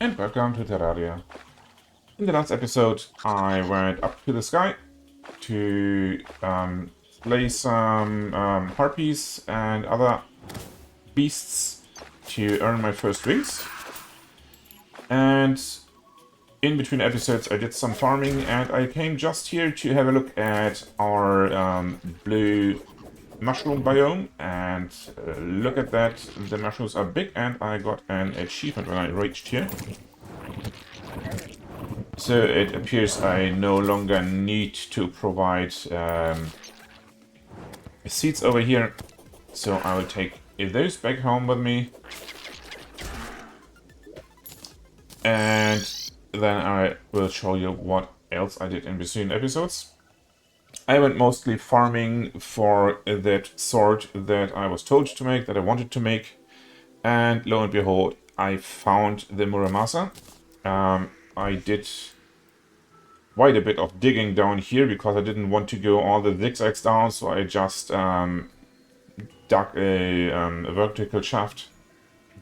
and welcome to Terraria. In the last episode, I went up to the sky to slay some harpies and other beasts to earn my first wings. And in between episodes, I did some farming, and I came just here to have a look at our blue mushroom biome. And look at that, the mushrooms are big, and I got an achievement when I reached here. So it appears I no longer need to provide seeds over here. So I will take those back home with me. And then I will show you what else I did in between episodes. I went mostly farming for that sword that I was told to make, that I wanted to make. And lo and behold, I found the Muramasa. I did quite a bit of digging down here because I didn't want to go all the zigzags down, so I just dug a vertical shaft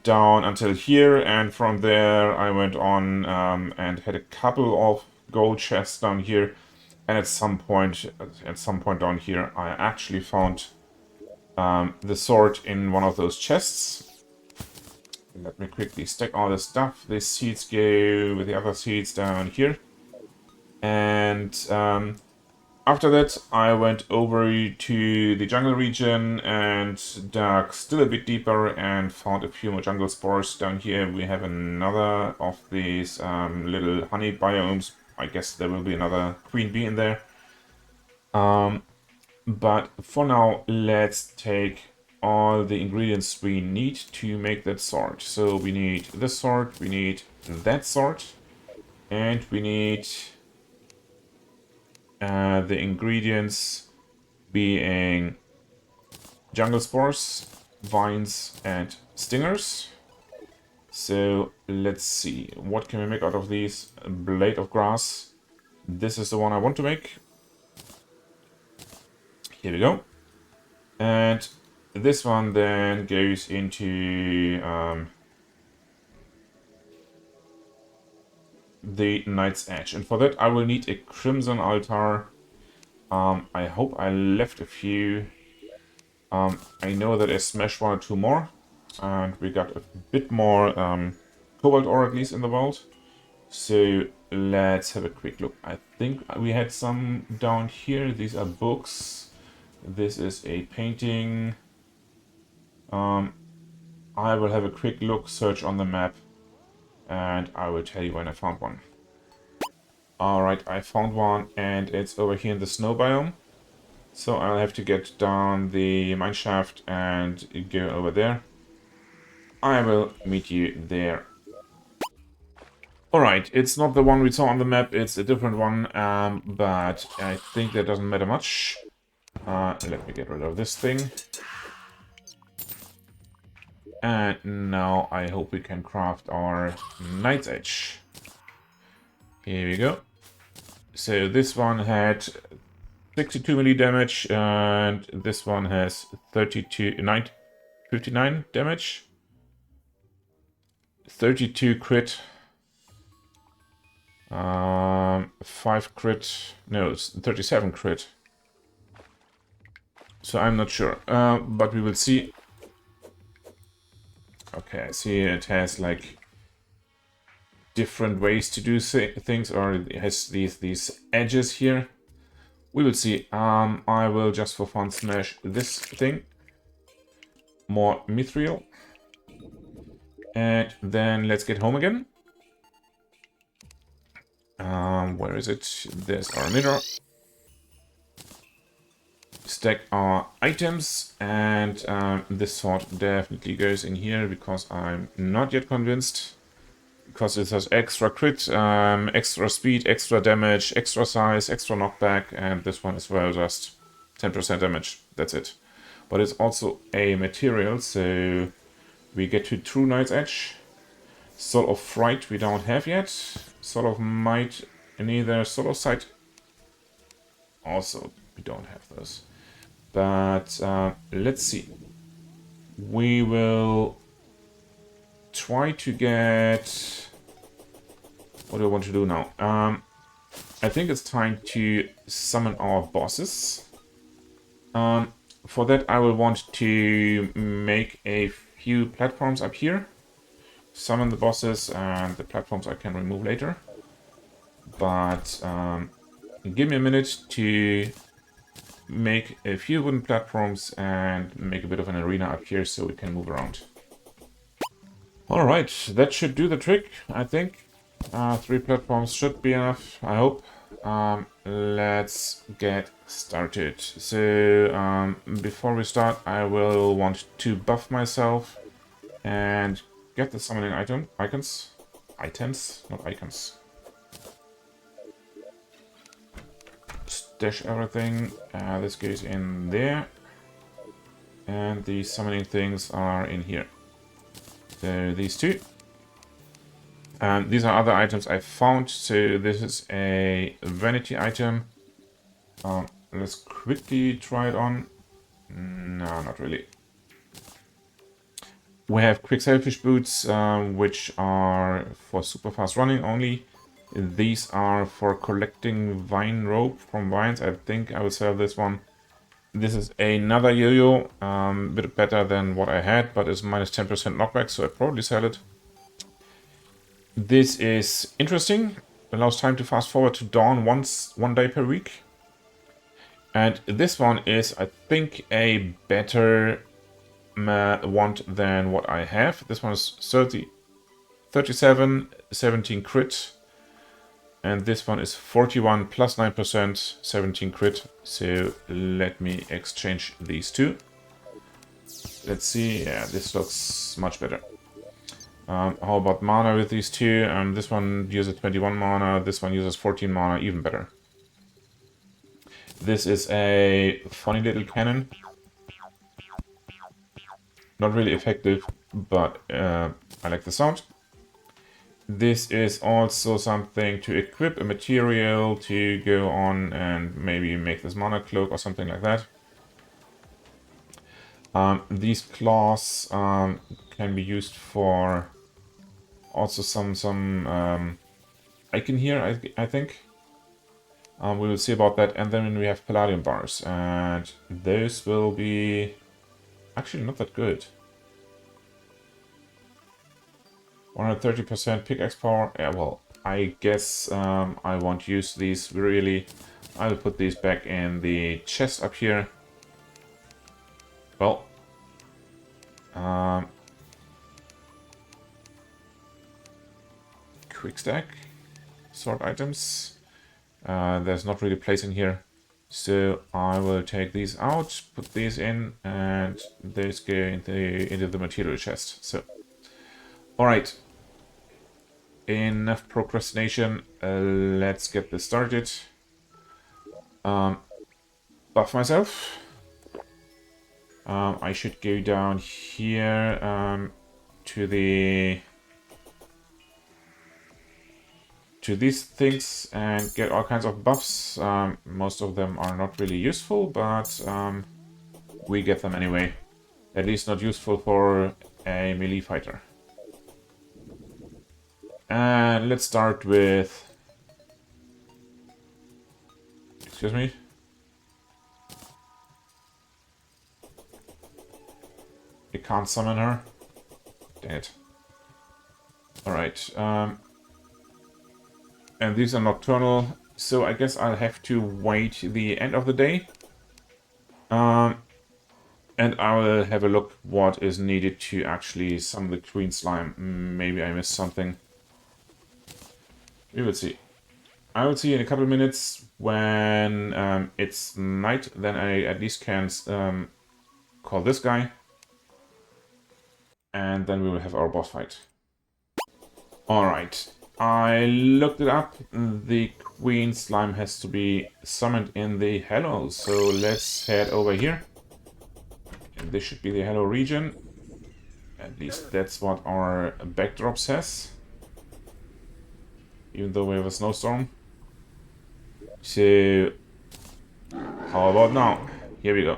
down until here, and from there I went on and had a couple of gold chests down here, and at some point down here I actually found the sword in one of those chests. Let me quickly stack all this stuff. These seeds go with the other seeds down here. And after that, I went over to the jungle region and dug still a bit deeper and found a few more jungle spores. Down here we have another of these little honey biomes. I guess there will be another queen bee in there. But for now, let's take all the ingredients we need to make that sword. So we need this sword, we need that sword, and we need the ingredients being jungle spores, vines, and stingers. So let's see, what can we make out of these? A blade of grass. This is the one I want to make. Here we go. And this one then goes into the Knight's Edge, and for that I will need a crimson altar. I hope I left a few. I know that I smashed one or two more, and we got a bit more cobalt ore at least in the world. So let's have a quick look. I think we had some down here. These are books. This is a painting. I will have a quick look, search on the map, and I will tell you when I found one. Alright, I found one, and it's over here in the snow biome. So I'll have to get down the mine shaft and go over there. I will meet you there. Alright, it's not the one we saw on the map, it's a different one, but I think that doesn't matter much. Let me get rid of this thing. And now I hope we can craft our Knight's Edge. Here we go. So this one had 62 melee damage, and this one has 59 damage. 32 crit. 5 crit. No, it's 37 crit. So I'm not sure, but we will see. Okay, I see it has like different ways to do things, or it has these edges here. We will see. I will just for fun smash this thing. More mithril. And then let's get home again. Where is it? There's our mirror. Stack our items, and this sword definitely goes in here because I'm not yet convinced. Because it has extra crit, extra speed, extra damage, extra size, extra knockback, and this one as well, just 10% damage. That's it. But it's also a material, so we get to true Knight's Edge. Soul of Fright we don't have yet. Soul of Might, neither. Soul of Sight also we don't have those. But let's see. We will try to get what do I want to do now? I think it's time to summon our bosses. For that, I will want to make a few platforms up here. Summon the bosses, and the platforms I can remove later. But give me a minute to make a few wooden platforms and make a bit of an arena up here so we can move around. Alright, that should do the trick, I think. 3 platforms should be enough, I hope. Let's get started. So, before we start, I will want to buff myself and get the summoning items, not icons. Stash everything. This goes in there. And the summoning things are in here. So these two. These are other items I found. So this is a vanity item. Let's quickly try it on. No, not really. We have quick sailfish boots, which are for super fast running only. These are for collecting vine rope from vines. I think I will sell this one. This is another yo-yo, a bit better than what I had, but it's minus 10% knockback, so I'd probably sell it. This is interesting. Allows time to fast forward to dawn one day per week. And this one is, I think, a better want than what I have. This one is 37, 17 crit. And this one is 41 plus 9%, 17 crit. So let me exchange these two. Let's see. Yeah, this looks much better. How about mana with these two? This one uses 21 mana. This one uses 14 mana. Even better. This is a funny little cannon. Not really effective, but I like the sound. This is also something to equip, a material to go on and maybe make this mana cloak or something like that. These claws can be used for also some icon here, I think. We will see about that. And then we have palladium bars, and those will be actually not that good. 130% pickaxe power. Yeah, well, I guess I won't use these really. I will put these back in the chest up here. Well, quick stack, sort items. There's not really place in here, so I will take these out, put these in, and these go into the material chest. So, all right. Enough procrastination. Let's get this started. Buff myself. I should go down here to these things and get all kinds of buffs. Most of them are not really useful, but we get them anyway. At least not useful for a melee fighter. And let's start with... Excuse me? You can't summon her? Dang it. Alright. And these are nocturnal, so I guess I'll have to wait the end of the day. And I will have a look what is needed to actually summon the Queen Slime. Maybe I missed something. We will see. I will see in a couple of minutes when it's night. Then I at least can call this guy. And then we will have our boss fight. Alright. I looked it up. The Queen Slime has to be summoned in the Hello. So let's head over here. And this should be the Hello region. At least that's what our backdrop says. Even though we have a snowstorm. So, how about now? Here we go.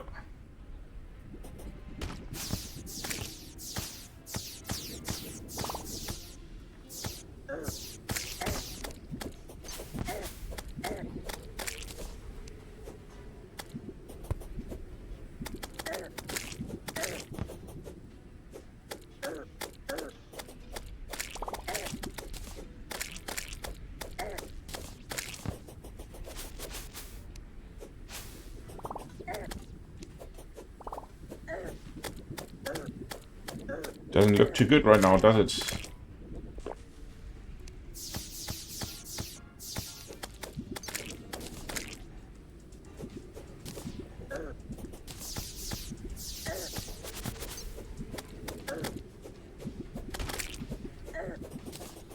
Doesn't look too good right now, does it?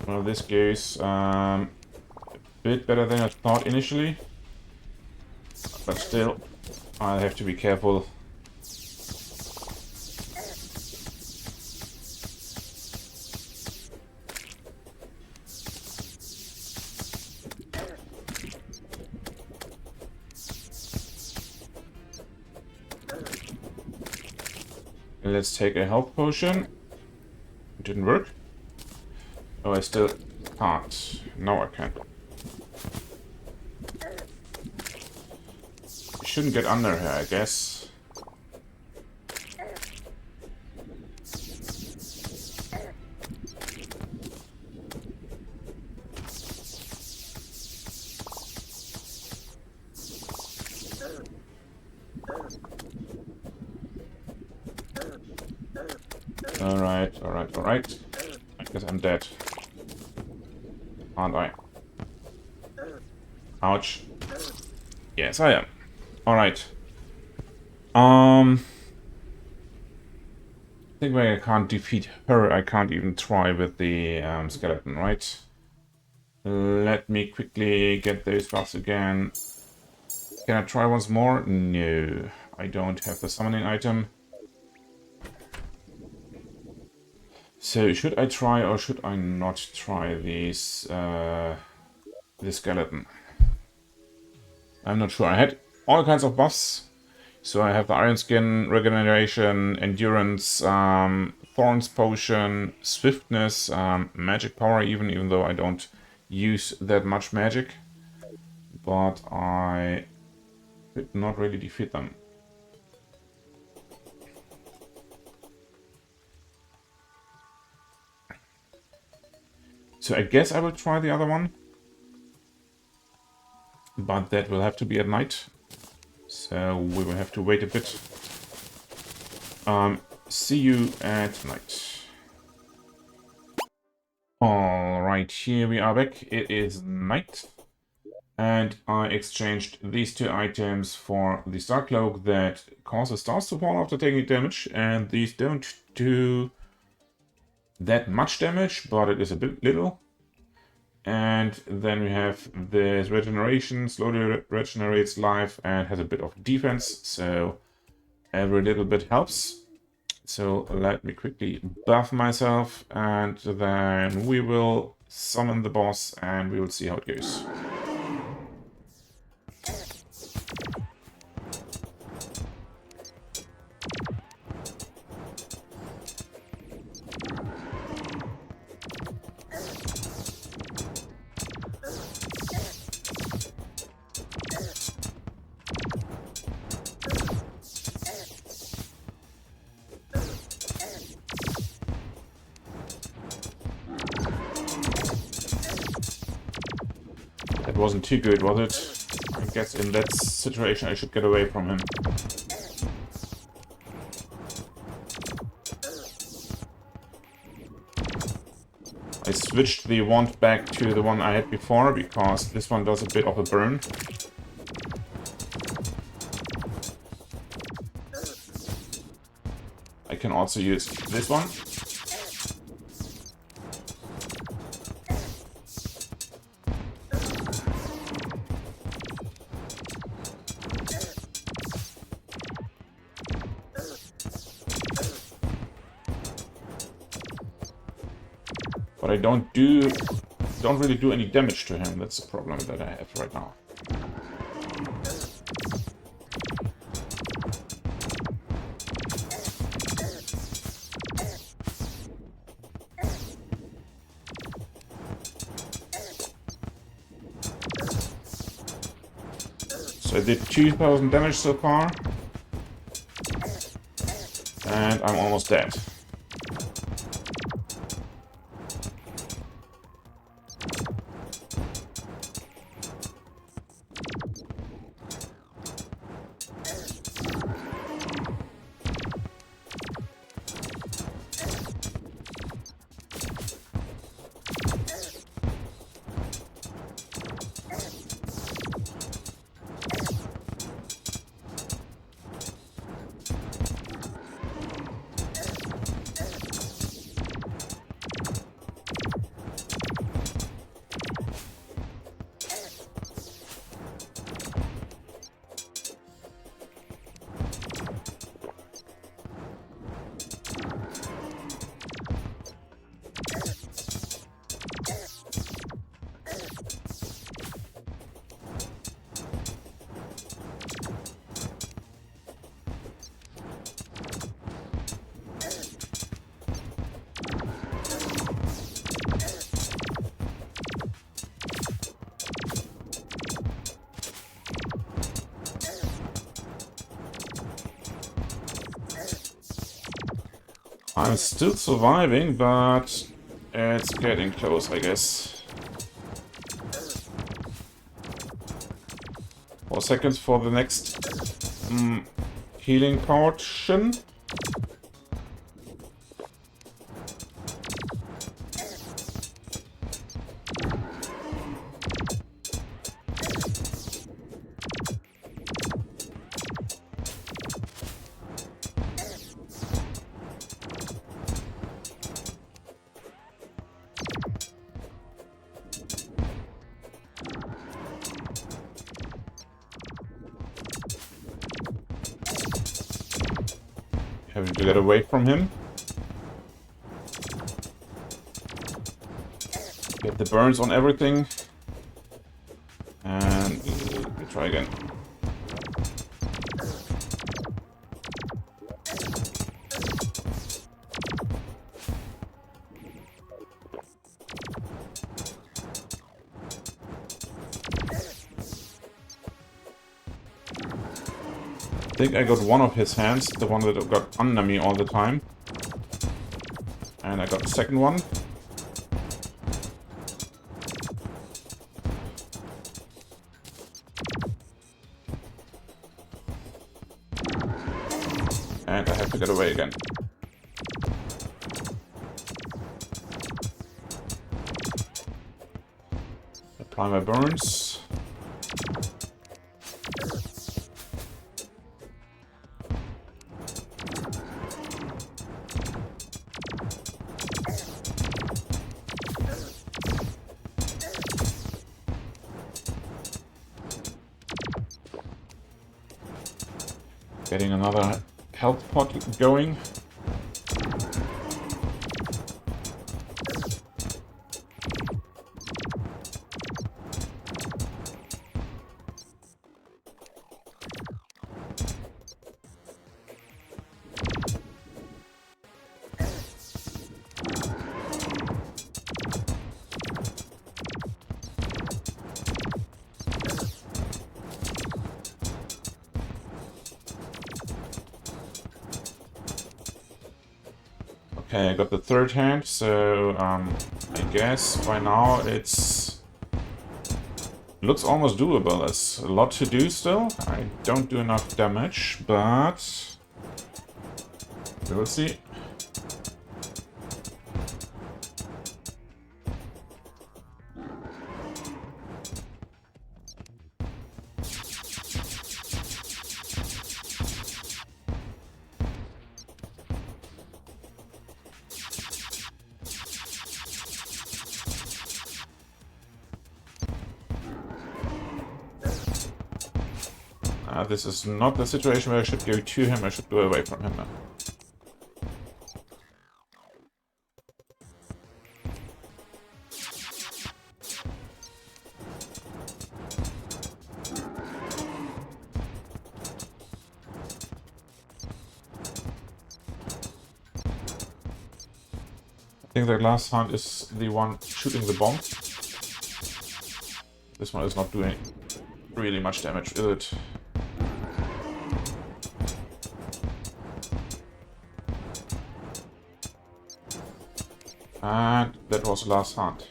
Well, this goes a bit better than I thought initially. But still, I'll have to be careful. Let's take a health potion. It didn't work. Oh, I still can't. No, I can. Shouldn't get under here, I guess. Alright, alright, alright. I guess I'm dead. Aren't I? Ouch. Yes, I am. Alright. I think when I can't defeat her, I can't even try with the skeleton, right? Let me quickly get those buffs again. Can I try once more? No. I don't have the summoning item. So, should I try or should I not try these, the skeleton? I'm not sure. I had all kinds of buffs. So I have the Iron Skin, Regeneration, Endurance, Thorns Potion, Swiftness, Magic Power even though I don't use that much magic. But I did not really defeat them. So I guess I will try the other one. But that will have to be at night. So we will have to wait a bit. See you at night. Alright, here we are back. It is night. And I exchanged these two items for the Star Cloak that causes stars to fall after taking damage. And these don't do that much damage, but it is a bit little. And then we have this regeneration, slowly regenerates life and has a bit of defense, so every little bit helps. So let me quickly buff myself and then we will summon the boss and we will see how it goes. Wasn't too good, was it? I guess in that situation I should get away from him. I switched the wand back to the one I had before because this one does a bit of a burn. I can also use this one. But I don't really do any damage to him. That's the problem that I have right now. So I did 2000 damage so far. And I'm almost dead. I'm still surviving, but it's getting close, I guess. 4 seconds for the next healing potion. Having to get away from him. Get the burns on everything. And try again. I think I got one of his hands, the one that got under me all the time. And I got the second one. And I have to get away again. Apply my burns. Getting another health pot going. Okay, I got the third hand, so I guess by now it's looks almost doable. There's a lot to do still. I don't do enough damage, but we will see. This is not the situation where I should go to him, I should go away from him now. I think the last hunt is the one shooting the bomb. This one is not doing really much damage, is it? And that was the last hunt.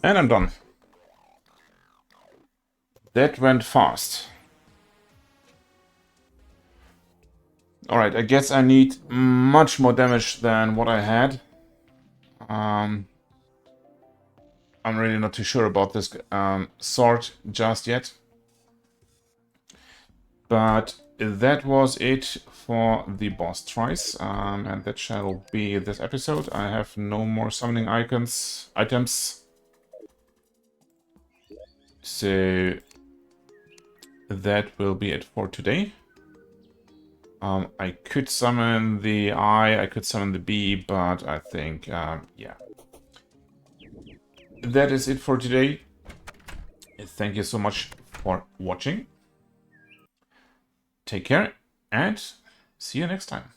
And I'm done. That went fast. Alright, I guess I need much more damage than what I had. I'm really not too sure about this sword just yet. But that was it for the boss tries, and that shall be this episode. I have no more summoning items. So that will be it for today. I could summon the I could summon the B, but I think, yeah. That is it for today. Thank you so much for watching. Take care, and see you next time.